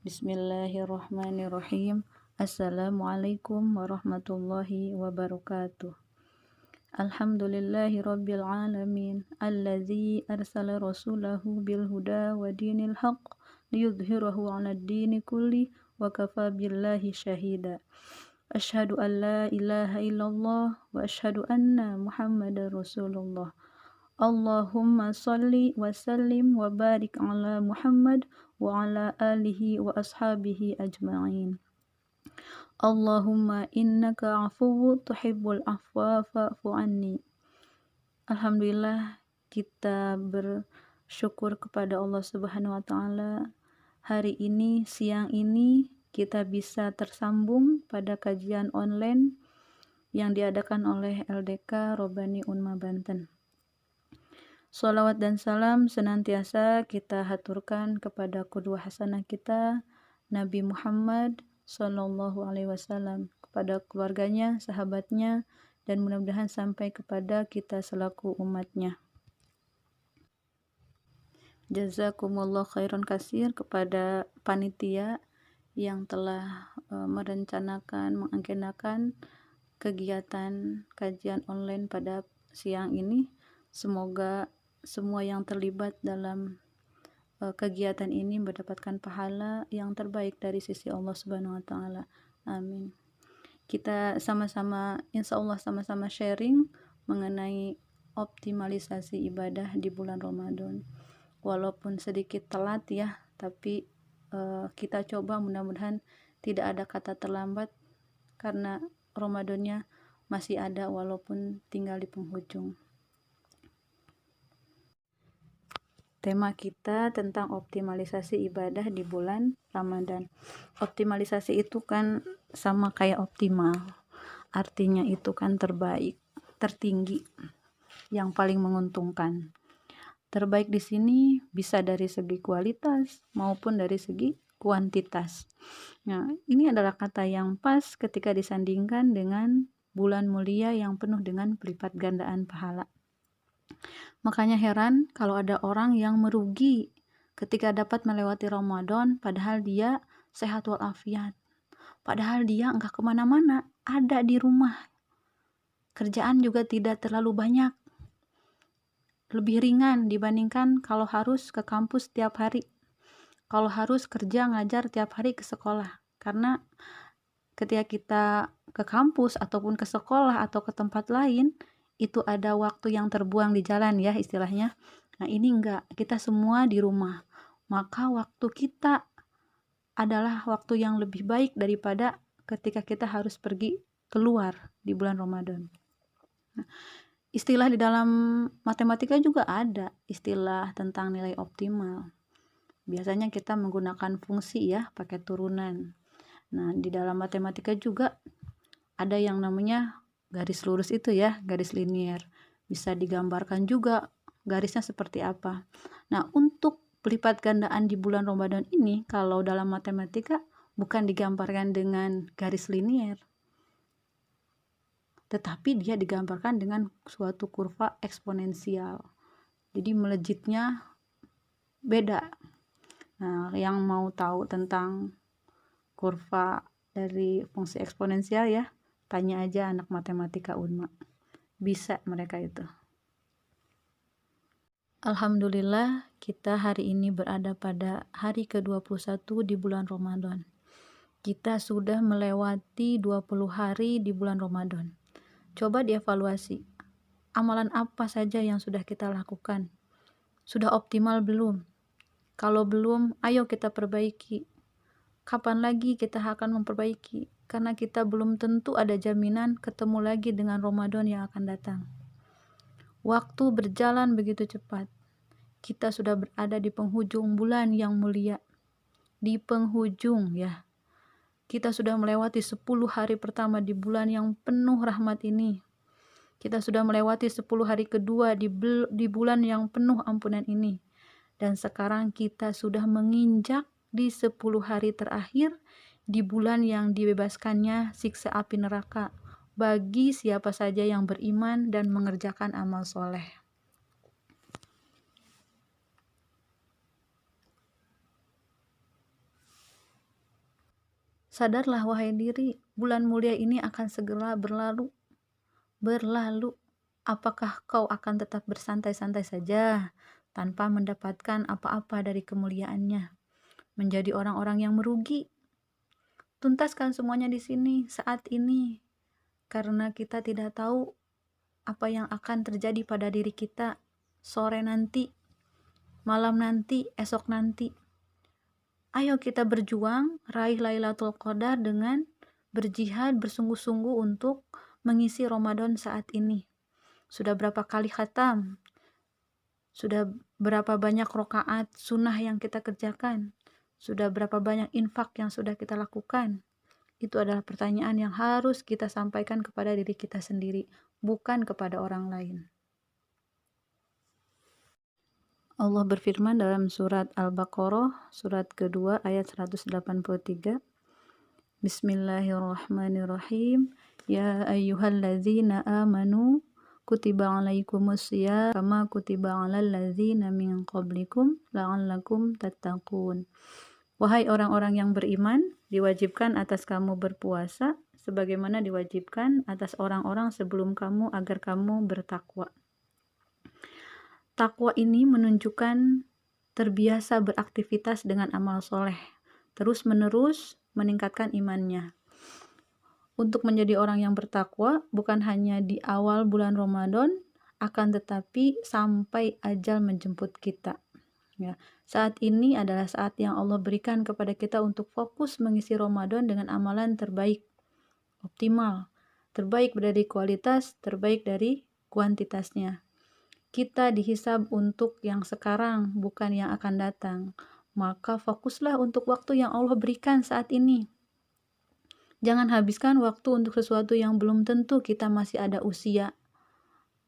Bismillahirrahmanirrahim. Assalamualaikum warahmatullahi wabarakatuh. Alhamdulillahi rabbil alamin. Alladzi arsala rasulahu bil huda wa dinil haqq liyudhhirahu 'alad dini kulli wa kafa billahi syahida. Asyhadu an la ilaha illallah wa asyhadu anna Muhammadar Rasulullah. Allahumma salli wa sallim wa barik ala Muhammad wa ala alihi wa ashabihi ajma'in. Allahumma innaka afuwwu tuhibbul afwa fa'fu anni. Alhamdulillah, kita bersyukur kepada Allah Subhanahu wa taala. Hari ini, siang ini kita bisa tersambung pada kajian online yang diadakan oleh LDK Robani Unma Banten. Shalawat dan salam senantiasa kita haturkan kepada qudwah hasanah kita Nabi Muhammad Sallallahu Alaihi Wasallam, kepada keluarganya, sahabatnya, dan mudah-mudahan sampai kepada kita selaku umatnya. Jazakumullah khairan kasir kepada panitia yang telah merencanakan, mengagendakan kegiatan kajian online pada siang ini. Semoga semua yang terlibat dalam kegiatan ini mendapatkan pahala yang terbaik dari sisi Allah Subhanahu wa taala. Amin. Kita sama-sama, insyaallah sama-sama sharing mengenai optimalisasi ibadah di bulan Ramadan. Walaupun sedikit telat ya, tapi kita coba mudah-mudahan tidak ada kata terlambat karena Ramadannya masih ada walaupun tinggal di penghujung. Tema kita tentang optimalisasi ibadah di bulan Ramadan. Optimalisasi itu kan sama kayak optimal. Artinya itu kan terbaik, tertinggi, yang paling menguntungkan. Terbaik di sini bisa dari segi kualitas maupun dari segi kuantitas. Nah, ini adalah kata yang pas ketika disandingkan dengan bulan mulia yang penuh dengan pelipat gandaan pahala. Makanya heran kalau ada orang yang merugi ketika dapat melewati Ramadan padahal dia sehat walafiat, padahal dia enggak kemana-mana, ada di rumah, kerjaan juga tidak terlalu banyak, lebih ringan dibandingkan kalau harus ke kampus tiap hari, kalau harus kerja ngajar tiap hari ke sekolah. Karena ketika kita ke kampus ataupun ke sekolah atau ke tempat lain, itu ada waktu yang terbuang di jalan ya istilahnya. Nah, ini enggak, kita semua di rumah. Maka waktu kita adalah waktu yang lebih baik daripada ketika kita harus pergi keluar di bulan Ramadan. Nah, istilah di dalam matematika juga ada istilah tentang nilai optimal. Biasanya kita menggunakan fungsi ya, pakai turunan. Nah, di dalam matematika juga ada yang namanya garis lurus itu ya, garis linier. Bisa digambarkan juga garisnya seperti apa. Nah, untuk pelipat gandaan di bulan Ramadan ini, kalau dalam matematika bukan digambarkan dengan garis linier, tetapi dia digambarkan dengan suatu kurva eksponensial. Jadi melejitnya beda. Nah, yang mau tahu tentang kurva dari fungsi eksponensial ya, tanya aja anak matematika Unma. Bisa mereka itu. Alhamdulillah, kita hari ini berada pada hari ke-21 di bulan Ramadan. Kita sudah melewati 20 hari di bulan Ramadan. Coba dievaluasi. Amalan apa saja yang sudah kita lakukan? Sudah optimal belum? Kalau belum, ayo kita perbaiki. Kapan lagi kita akan memperbaiki? Karena kita belum tentu ada jaminan ketemu lagi dengan Ramadan yang akan datang. Waktu berjalan begitu cepat. Kita sudah berada di penghujung bulan yang mulia. Di penghujung ya. Kita sudah melewati 10 hari pertama di bulan yang penuh rahmat ini. Kita sudah melewati 10 hari kedua di bulan yang penuh ampunan ini. Dan sekarang kita sudah menginjak di 10 hari terakhir di bulan yang dibebaskannya siksa api neraka bagi siapa saja yang beriman dan mengerjakan amal soleh. Sadarlah wahai diri, bulan mulia ini akan segera berlalu. Apakah kau akan tetap bersantai-santai saja tanpa mendapatkan apa-apa dari kemuliaannya? Menjadi orang-orang yang merugi. Tuntaskan semuanya di sini, saat ini. Karena kita tidak tahu apa yang akan terjadi pada diri kita sore nanti, malam nanti, esok nanti. Ayo kita berjuang, raih Lailatul Qadar dengan berjihad bersungguh-sungguh untuk mengisi Ramadan saat ini. Sudah berapa kali khatam? Sudah berapa banyak rokaat sunnah yang kita kerjakan? Sudah berapa banyak infak yang sudah kita lakukan? Itu adalah pertanyaan yang harus kita sampaikan kepada diri kita sendiri, bukan kepada orang lain. Allah berfirman dalam surat Al-Baqarah, surat kedua ayat 183. Bismillahirrahmanirrahim. Ya ayyuhalladzina amanu kutiba alaikumusiyam kama kutiba alal ladzina min qablikum la'allakum tattaqun. Wahai orang-orang yang beriman, diwajibkan atas kamu berpuasa sebagaimana diwajibkan atas orang-orang sebelum kamu agar kamu bertakwa. Takwa ini menunjukkan terbiasa beraktivitas dengan amal soleh, terus-menerus meningkatkan imannya. Untuk menjadi orang yang bertakwa bukan hanya di awal bulan Ramadan, akan tetapi sampai ajal menjemput kita. Ya, saat ini adalah saat yang Allah berikan kepada kita untuk fokus mengisi Ramadan dengan amalan terbaik, optimal, terbaik dari kualitas, terbaik dari kuantitasnya. Kita dihisab untuk yang sekarang, bukan yang akan datang. Maka fokuslah untuk waktu yang Allah berikan saat ini. Jangan habiskan waktu untuk sesuatu yang belum tentu kita masih ada usia.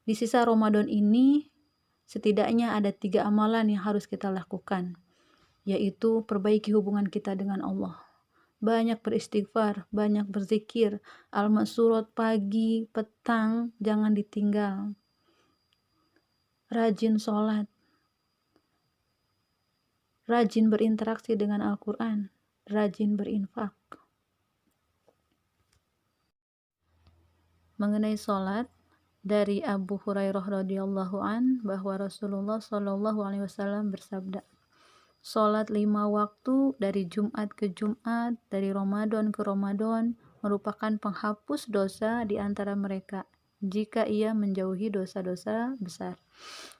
Di sisa Ramadan ini, setidaknya ada 3 amalan yang harus kita lakukan, yaitu perbaiki hubungan kita dengan Allah. Banyak beristighfar, banyak berzikir, al-ma'surat pagi, petang, jangan ditinggal. Rajin sholat, rajin berinteraksi dengan Al-Quran, rajin berinfak. Mengenai sholat, dari Abu Hurairah radhiyallahu an bahwa Rasulullah shallallahu alaihi wasallam bersabda, sholat 5 waktu dari Jumat ke Jumat, dari Ramadan ke Ramadan merupakan penghapus dosa di antara mereka jika ia menjauhi dosa-dosa besar.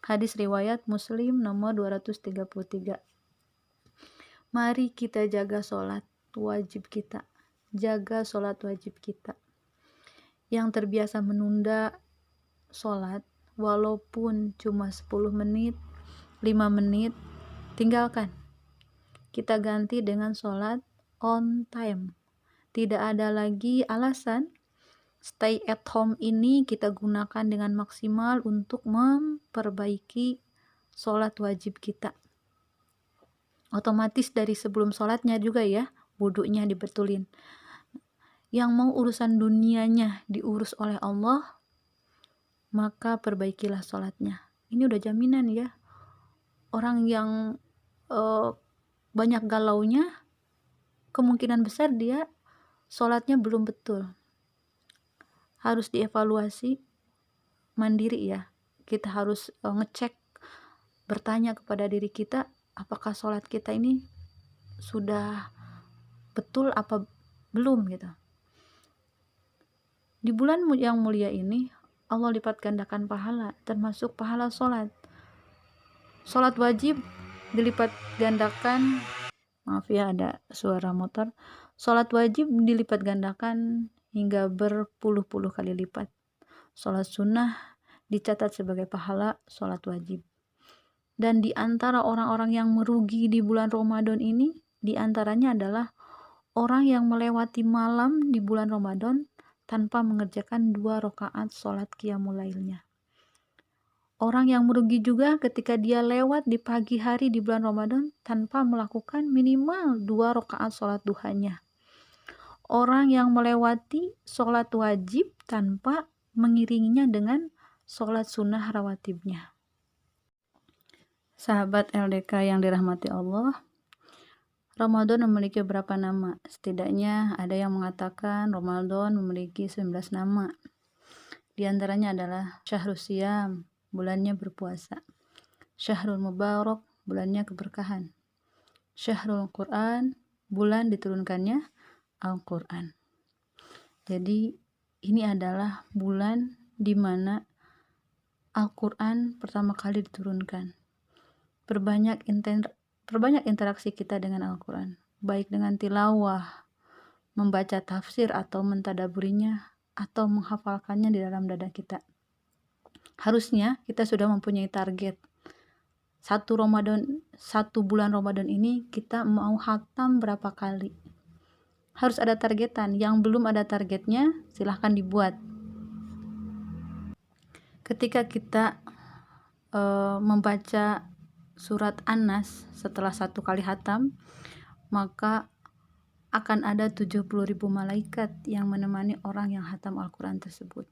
Hadis riwayat Muslim nomor 233. Mari kita jaga sholat wajib kita. Jaga sholat wajib kita. Yang terbiasa menunda sholat, walaupun cuma 10 menit, 5 menit, tinggalkan. Kita ganti dengan sholat on time. Tidak ada lagi alasan. Stay at home ini kita gunakan dengan maksimal untuk memperbaiki sholat wajib kita. Otomatis dari sebelum sholatnya juga ya, wudunya dibetulin. Yang mau urusan dunianya diurus oleh Allah, maka perbaikilah sholatnya. Ini udah jaminan ya. Orang yang banyak galaunya, kemungkinan besar dia sholatnya belum betul. Harus dievaluasi mandiri ya. Kita harus ngecek, bertanya kepada diri kita, apakah sholat kita ini sudah betul apa belum gitu. Di bulan yang mulia ini Allah lipat gandakan pahala, termasuk pahala sholat. Sholat wajib dilipat gandakan, maaf ya ada suara motor. Sholat wajib dilipat gandakan hingga berpuluh-puluh kali lipat. Sholat sunnah dicatat sebagai pahala sholat wajib. Dan di antara orang-orang yang merugi di bulan Ramadan ini, di antaranya adalah orang yang melewati malam di bulan Ramadan tanpa mengerjakan 2 rakaat sholat qiyamul lailnya. Orang yang merugi juga ketika dia lewat di pagi hari di bulan Ramadan tanpa melakukan minimal 2 rakaat sholat duhanya. Orang yang melewati sholat wajib tanpa mengiringinya dengan sholat sunnah rawatibnya. Sahabat LDK yang dirahmati Allah, Ramadan memiliki beberapa nama. Setidaknya ada yang mengatakan Ramadan memiliki 19 nama. Di antaranya adalah Syahrul Siyam, bulannya berpuasa. Syahrul Mubarak, bulannya keberkahan. Syahrul Quran, bulan diturunkannya Al-Quran. Jadi ini adalah bulan di mana Al-Quran pertama kali diturunkan. Perbanyak interaksi kita dengan Al-Quran, baik dengan tilawah, membaca tafsir atau mentadaburinya, atau menghafalkannya di dalam dada kita. Harusnya kita sudah mempunyai target. Satu bulan Ramadan ini kita mau khatam berapa kali. Harus ada targetan. Yang belum ada targetnya, silahkan dibuat. Ketika kita membaca surat An-Nas setelah satu kali khatam, maka akan ada 70.000 malaikat yang menemani orang yang khatam Al-Quran tersebut.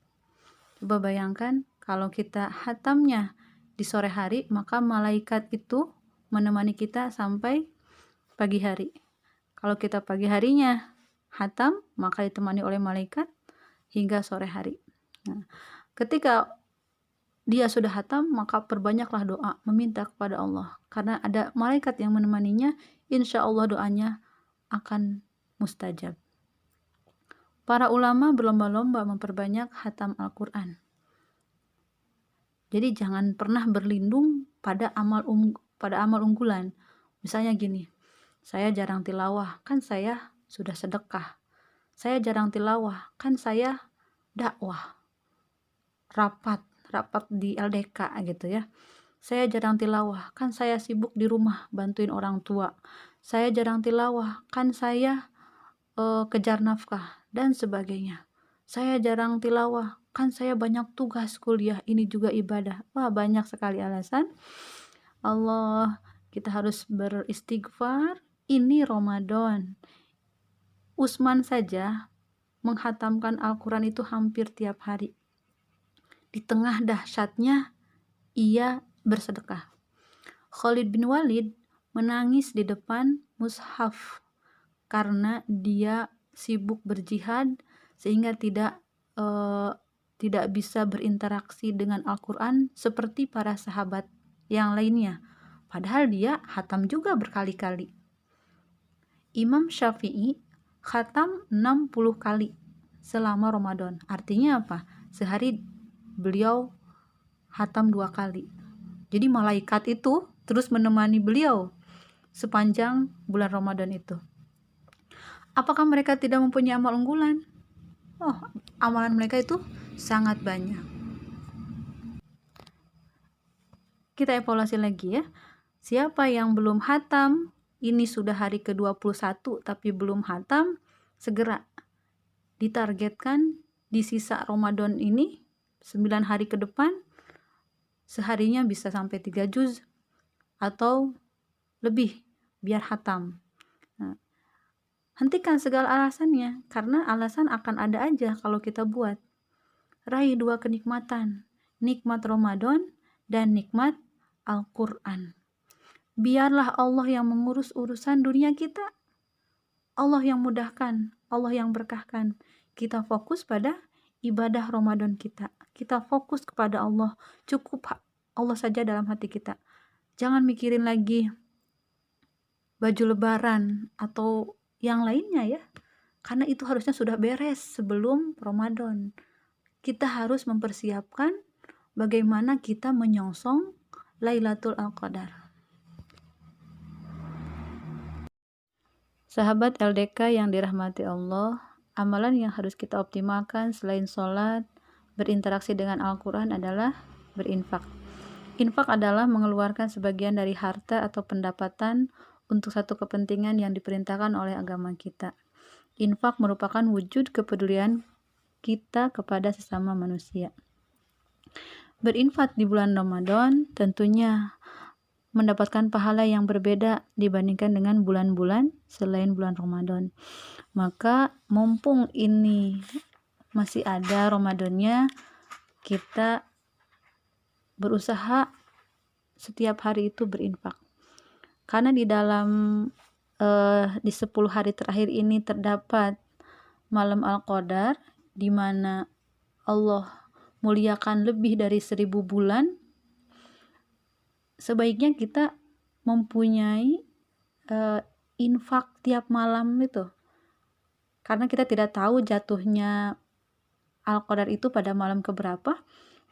Coba bayangkan kalau kita khatamnya di sore hari, maka malaikat itu menemani kita sampai pagi hari. Kalau kita pagi harinya khatam, maka ditemani oleh malaikat hingga sore hari. Nah, ketika dia sudah khatam, maka perbanyaklah doa, meminta kepada Allah. Karena ada malaikat yang menemaninya, insya Allah doanya akan mustajab. Para ulama berlomba-lomba memperbanyak khatam Al-Quran. Jadi jangan pernah berlindung pada amal unggulan. Misalnya gini, saya jarang tilawah, kan saya sudah sedekah. Saya jarang tilawah, kan saya dakwah, rapat di LDK gitu ya. Saya jarang tilawah, kan saya sibuk di rumah bantuin orang tua. Saya jarang tilawah, kan saya kejar nafkah dan sebagainya. Saya jarang tilawah, kan saya banyak tugas kuliah, ini juga ibadah. Wah, banyak sekali alasan. Allah, kita harus beristighfar. Ini Ramadan. Usman saja menghatamkan Al-Quran itu hampir tiap hari. Di tengah dahsyatnya ia bersedekah. Khalid bin Walid menangis di depan mushaf karena dia sibuk berjihad sehingga tidak bisa berinteraksi dengan Al-Quran seperti para sahabat yang lainnya. Padahal dia khatam juga berkali-kali. Imam Syafi'i khatam 60 kali selama Ramadan. Artinya apa? Sehari beliau khatam 2 kali. Jadi malaikat itu terus menemani beliau sepanjang bulan Ramadan itu. Apakah mereka tidak mempunyai amal unggulan? Oh, amalan mereka itu sangat banyak. Kita evaluasi lagi ya. Siapa yang belum khatam, ini sudah hari ke-21 tapi belum khatam, segera ditargetkan di sisa Ramadan ini 9 hari ke depan, seharinya bisa sampai 3 juz atau lebih biar khatam. Nah, hentikan segala alasannya, karena alasan akan ada aja kalau kita buat. Raih 2 kenikmatan, nikmat Ramadan dan nikmat Al-Quran. Biarlah Allah yang mengurus urusan dunia kita. Allah yang mudahkan, Allah yang berkahkan. Kita fokus pada ibadah Ramadan kita. Kita fokus kepada Allah. Cukup Allah saja dalam hati kita. Jangan mikirin lagi baju lebaran atau yang lainnya ya. Karena itu harusnya sudah beres sebelum Ramadan. Kita harus mempersiapkan bagaimana kita menyongsong Lailatul Qadar. Sahabat LDK yang dirahmati Allah, amalan yang harus kita optimalkan selain sholat, berinteraksi dengan Al-Quran adalah berinfak. Infak adalah mengeluarkan sebagian dari harta atau pendapatan untuk satu kepentingan yang diperintahkan oleh agama kita. Infak merupakan wujud kepedulian kita kepada sesama manusia. Berinfak di bulan Ramadan tentunya mendapatkan pahala yang berbeda dibandingkan dengan bulan-bulan selain bulan Ramadan. Maka mumpung ini masih ada Ramadannya, kita berusaha setiap hari itu berinfak. Karena di dalam di 10 hari terakhir ini terdapat malam Al-Qadar, di mana Allah muliakan lebih dari 1000 bulan, sebaiknya kita mempunyai infak tiap malam itu. Karena kita tidak tahu jatuhnya Al-Qadar itu pada malam keberapa,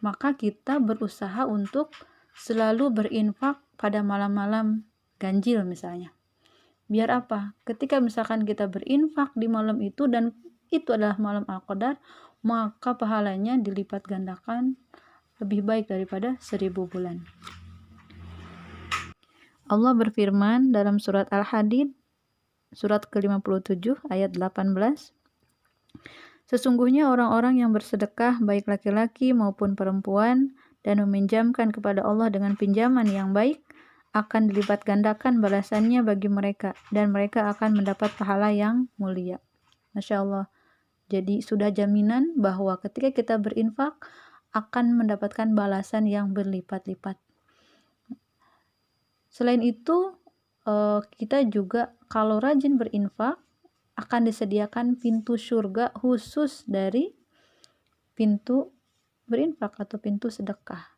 maka kita berusaha untuk selalu berinfak pada malam-malam ganjil misalnya. Biar apa? Ketika misalkan kita berinfak di malam itu dan itu adalah malam Al-Qadar, maka pahalanya dilipat gandakan lebih baik daripada 1000 bulan. Allah berfirman dalam surat Al-Hadid, surat ke-57 ayat 18, sesungguhnya orang-orang yang bersedekah baik laki-laki maupun perempuan dan meminjamkan kepada Allah dengan pinjaman yang baik, akan dilipat gandakan balasannya bagi mereka dan mereka akan mendapat pahala yang mulia. Masya Allah. Jadi sudah jaminan bahwa ketika kita berinfak akan mendapatkan balasan yang berlipat-lipat. Selain itu, kita juga kalau rajin berinfak akan disediakan pintu surga khusus dari pintu berinfak atau pintu sedekah.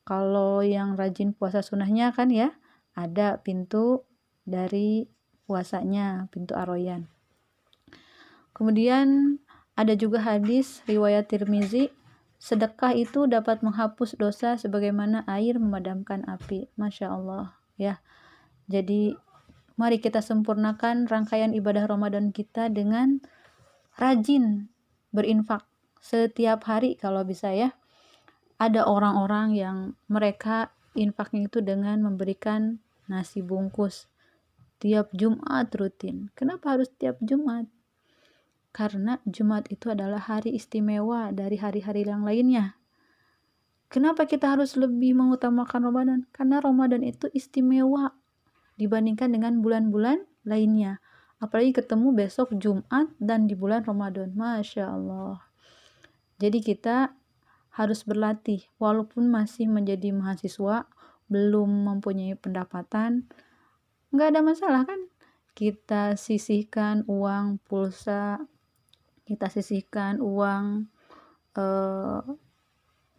Kalau yang rajin puasa sunnahnya kan ya, ada pintu dari puasanya, pintu Ar-Rayyan. Kemudian ada juga hadis riwayat Tirmizi, sedekah itu dapat menghapus dosa sebagaimana air memadamkan api. Masya Allah ya. Jadi mari kita sempurnakan rangkaian ibadah Ramadan kita dengan rajin berinfak setiap hari kalau bisa ya. Ada orang-orang yang mereka infaknya itu dengan memberikan nasi bungkus tiap Jumat rutin. Kenapa harus tiap Jumat? Karena Jumat itu adalah hari istimewa dari hari-hari yang lainnya. Kenapa kita harus lebih mengutamakan Ramadan? Karena Ramadan itu istimewa dibandingkan dengan bulan-bulan lainnya. Apalagi ketemu besok Jumat dan di bulan Ramadan. Masya Allah. Jadi kita harus berlatih. Walaupun masih menjadi mahasiswa, belum mempunyai pendapatan, nggak ada masalah kan? Kita sisihkan uang pulsa, kita sisihkan uang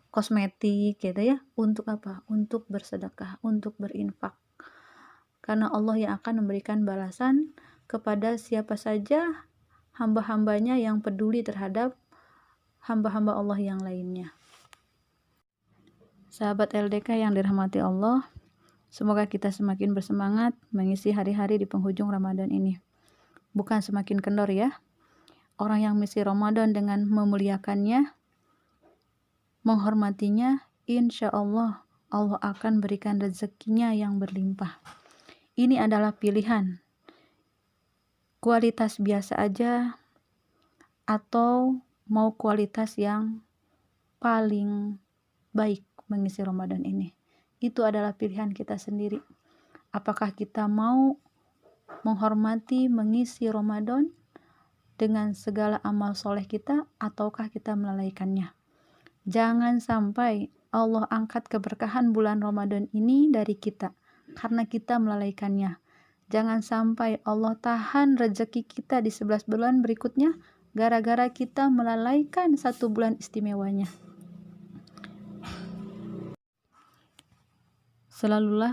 kosmetik gitu ya. Untuk apa? Untuk bersedekah, untuk berinfak. Karena Allah yang akan memberikan balasan kepada siapa saja hamba-hambanya yang peduli terhadap hamba-hamba Allah yang lainnya. Sahabat LDK yang dirahmati Allah, semoga kita semakin bersemangat mengisi hari-hari di penghujung Ramadan ini. Bukan semakin kendor ya. Orang yang mengisi Ramadan dengan memuliakannya, menghormatinya, insya Allah, Allah akan berikan rezekinya yang berlimpah. Ini adalah pilihan. Kualitas biasa aja atau mau kualitas yang paling baik mengisi Ramadan ini. Itu adalah pilihan kita sendiri. Apakah kita mau menghormati mengisi Ramadan dengan segala amal soleh kita, ataukah kita melalaikannya? Jangan sampai Allah angkat keberkahan bulan Ramadan ini dari kita karena kita melalaikannya. Jangan sampai Allah tahan rezeki kita di 11 bulan berikutnya gara-gara kita melalaikan 1 bulan istimewanya. Selalulah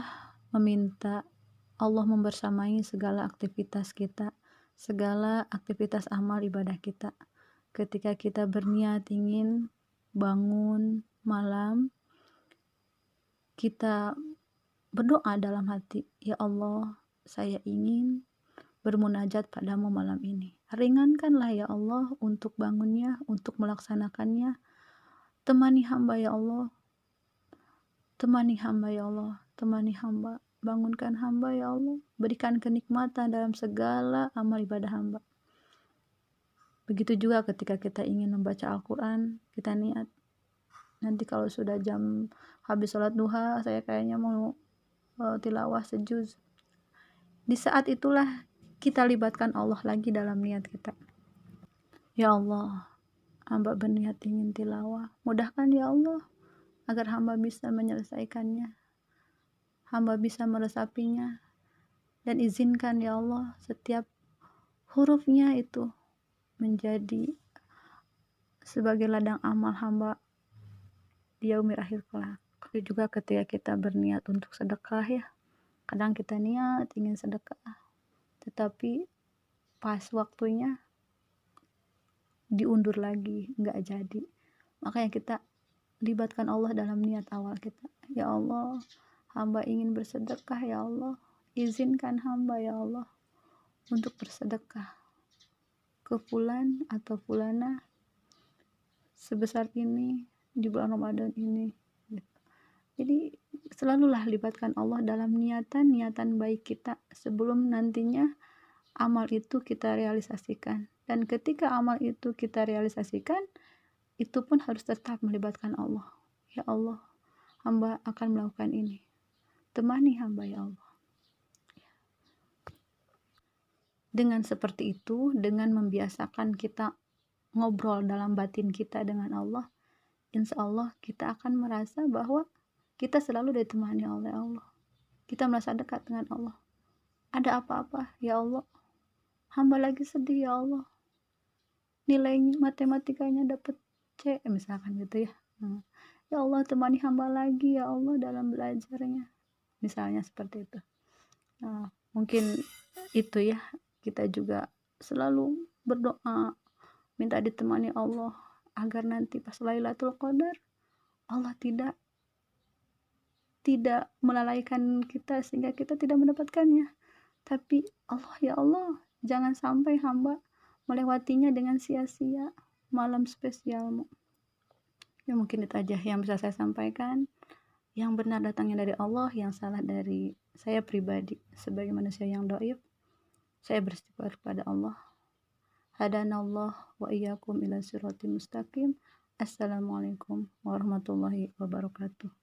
meminta Allah membersamai segala aktivitas kita, segala aktivitas amal ibadah kita. Ketika kita berniat ingin bangun malam, kita berdoa dalam hati, ya Allah, saya ingin bermunajat padamu malam ini. Ringankanlah ya Allah untuk bangunnya, untuk melaksanakannya. Temani hamba ya Allah. Temani hamba ya Allah, temani hamba, bangunkan hamba ya Allah, berikan kenikmatan dalam segala amal ibadah hamba. Begitu juga ketika kita ingin membaca Al-Quran, kita niat, nanti kalau sudah jam habis sholat duha, saya kayaknya mau tilawah sejuz. Di saat itulah kita libatkan Allah lagi dalam niat kita. Ya Allah, hamba berniat ingin tilawah, mudahkan ya Allah, agar hamba bisa menyelesaikannya, hamba bisa meresapinya, dan izinkan ya Allah setiap hurufnya itu menjadi sebagai ladang amal hamba di yaumil akhir kelak. Itu juga ketika kita berniat untuk sedekah ya, kadang kita niat ingin sedekah tetapi pas waktunya diundur lagi, nggak jadi. Makanya kita libatkan Allah dalam niat awal kita. Ya Allah, hamba ingin bersedekah ya Allah, izinkan hamba ya Allah untuk bersedekah ke fulan atau fulana sebesar ini di bulan Ramadan ini. Jadi selalulah libatkan Allah dalam niatan baik kita sebelum nantinya amal itu kita realisasikan. Dan ketika amal itu kita realisasikan, itu pun harus tetap melibatkan Allah. Ya Allah, hamba akan melakukan ini. Temani hamba ya Allah. Dengan seperti itu, dengan membiasakan kita ngobrol dalam batin kita dengan Allah, insya Allah kita akan merasa bahwa kita selalu ditemani oleh Allah. Kita merasa dekat dengan Allah. Ada apa-apa, ya Allah, hamba lagi sedih ya Allah, nilainya matematikanya dapat C misalkan gitu ya. Ya Allah, temani hamba lagi ya Allah dalam belajarnya, misalnya seperti itu. Mungkin itu ya, kita juga selalu berdoa minta ditemani Allah agar nanti pas Lailatul Qadar Allah tidak melalaikan kita sehingga kita tidak mendapatkannya. Tapi Allah, ya Allah, jangan sampai hamba melewatinya dengan sia-sia malam spesialmu. Ya mungkin itu aja yang bisa saya sampaikan. Yang benar datangnya dari Allah, yang salah dari saya pribadi sebagai manusia yang dhaif. Saya beristighfar kepada Allah. Hadanallah wa iyyakum ila siratal mustaqim. Assalamualaikum warahmatullahi wabarakatuh.